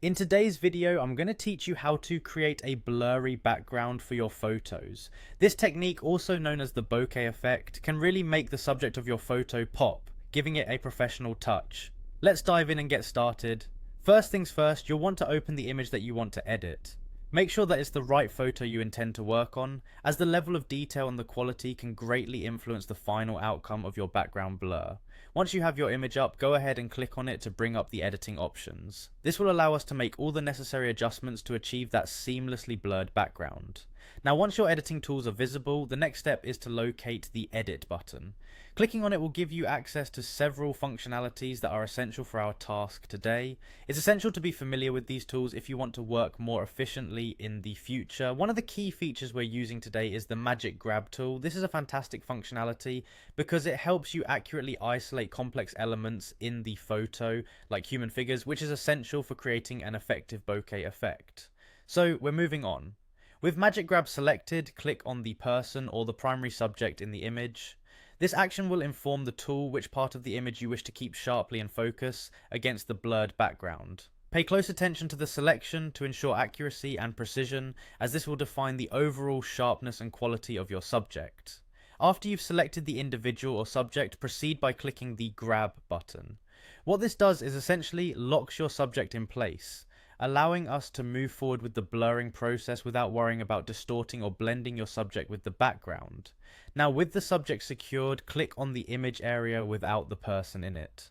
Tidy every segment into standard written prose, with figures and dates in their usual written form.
In today's video, I'm going to teach you how to create a blurry background for your photos. This technique, also known as the bokeh effect, can really make the subject of your photo pop, giving it a professional touch. Let's dive in and get started. First things first, you'll want to open the image that you want to edit. Make sure that it's the right photo you intend to work on, as the level of detail and the quality can greatly influence the final outcome of your background blur. Once you have your image up, go ahead and click on it to bring up the editing options. This will allow us to make all the necessary adjustments to achieve that seamlessly blurred background. Now once your editing tools are visible, the next step is to locate the edit button. Clicking on it will give you access to several functionalities that are essential for our task today. It's essential to be familiar with these tools if you want to work more efficiently in the future. One of the key features we're using today is the Magic Grab tool. This is a fantastic functionality because it helps you accurately isolate complex elements in the photo, like human figures, which is essential for creating an effective bokeh effect. So we're moving on. With Magic Grab selected, click on the person or the primary subject in the image. This action will inform the tool which part of the image you wish to keep sharply in focus against the blurred background. Pay close attention to the selection to ensure accuracy and precision, as this will define the overall sharpness and quality of your subject. After you've selected the individual or subject, proceed by clicking the Grab button. What this does is essentially locks your subject in place, allowing us to move forward with the blurring process without worrying about distorting or blending your subject with the background. Now with the subject secured, click on the image area without the person in it.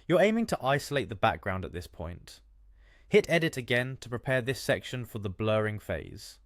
You're aiming to isolate the background at this point. Hit edit again to prepare this section for the blurring phase.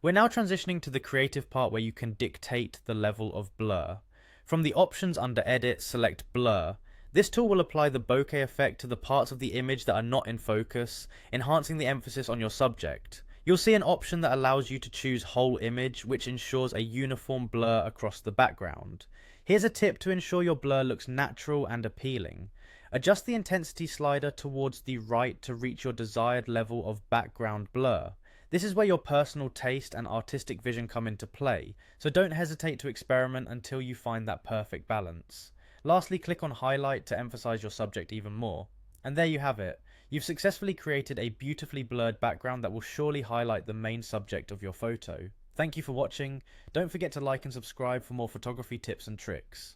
We're now transitioning to the creative part where you can dictate the level of blur. From the options under edit, select blur. This tool will apply the bokeh effect to the parts of the image that are not in focus, enhancing the emphasis on your subject. You'll see an option that allows you to choose whole image, which ensures a uniform blur across the background. Here's a tip to ensure your blur looks natural and appealing. Adjust the intensity slider towards the right to reach your desired level of background blur. This is where your personal taste and artistic vision come into play, so don't hesitate to experiment until you find that perfect balance. Lastly, click on highlight to emphasize your subject even more. And there you have it. You've successfully created a beautifully blurred background that will surely highlight the main subject of your photo. Thank you for watching. Don't forget to like and subscribe for more photography tips and tricks.